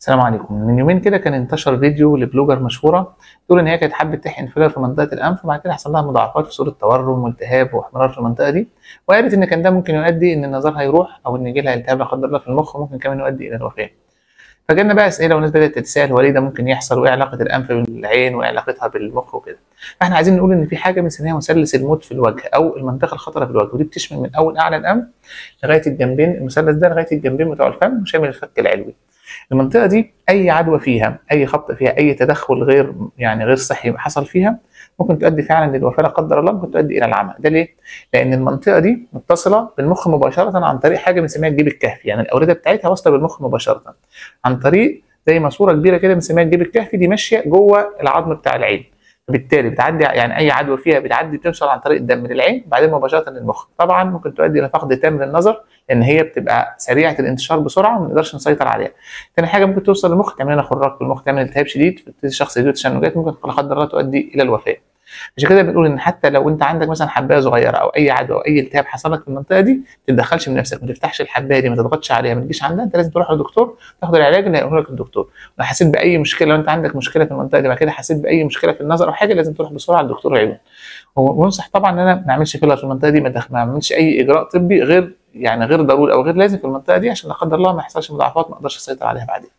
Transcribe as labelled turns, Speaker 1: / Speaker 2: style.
Speaker 1: السلام عليكم. من يومين كده كان انتشر فيديو لبلوجر مشهوره تقول ان هي كانت حابه تحقن فيلر في منطقه الانف، وبعد كده حصل لها مضاعفات في صوره تورم والتهاب واحمرار في المنطقه دي، وقالت ان كان ده ممكن يؤدي ان النظر هيروح او ان يجي لها التهاب لا قدر الله في المخ، وممكن كمان يؤدي الى الوفاه. فجالنا بقى اسئله والناس بدات تتساءل هو ليه ده ممكن يحصل، وايه علاقه الانف بالعين وايه علاقتها بالمخ وكده. فاحنا عايزين نقول ان في حاجه بنسميها مثلث الموت في الوجه او المنطقه الخطره في الوجه، ودي بتشمل من اول اعلى الانف لغايه الجنبين، المثلث ده لغايه الجنبين بتوع الفم وشامل الفك العلوي. المنطقة دي أي عدوى فيها، أي خبط فيها، أي تدخل غير صحي حصل فيها ممكن تؤدي فعلا للوفاة لا قدر الله، ممكن تؤدي إلى العمى. ده ليه؟ لأن المنطقة دي متصلة بالمخ مباشرة عن طريق حاجة بنسميها الجيب الكهفي، يعني الأوردة بتاعتها واصلة بالمخ مباشرة عن طريق زي ماسورة كبيرة كده بنسميها الجيب الكهفي، دي ماشية جوه العظم بتاع العين. فبالتالي بتعدي، يعني اي عدوى فيها بتوصل عن طريق الدم للعين بعدين مباشره للمخ. طبعا ممكن تؤدي الى فقد تام للنظر لان هي بتبقى سريعه الانتشار بسرعه وما نقدرش نسيطر عليها. تاني حاجه ممكن توصل للمخ، تعمل لنا خراج في المخ، تعمل التهاب شديد، فتبتدي الشخص يجيله تشنجات ممكن لا قدر الله تؤدي الى الوفاه. عشان كده بنقول ان حتى لو انت عندك مثلا حبايه صغيره او اي عدوى او اي التهاب حصل لك في المنطقه دي، ما تتدخلش من نفسك، ما تفتحش الحبايه دي، ما تضغطش عليها، ما تجيش عندها، انت لازم تروح للدكتور تاخد العلاج اللي هيقوله لك الدكتور. لو حسيت باي مشكله، لو انت عندك مشكله في المنطقه دي بعد كده حسيت باي مشكله في النظر او حاجه، لازم تروح بسرعه للدكتور العيون. وننصح طبعا ان انا ما اعملش فيلر في المنطقه دي، ما اعملش اي اجراء طبي غير ضروري او غير لازم في المنطقه دي، عشان لا قدر الله ما يحصلش مضاعفات ما اقدرش اسيطر عليها بعدين.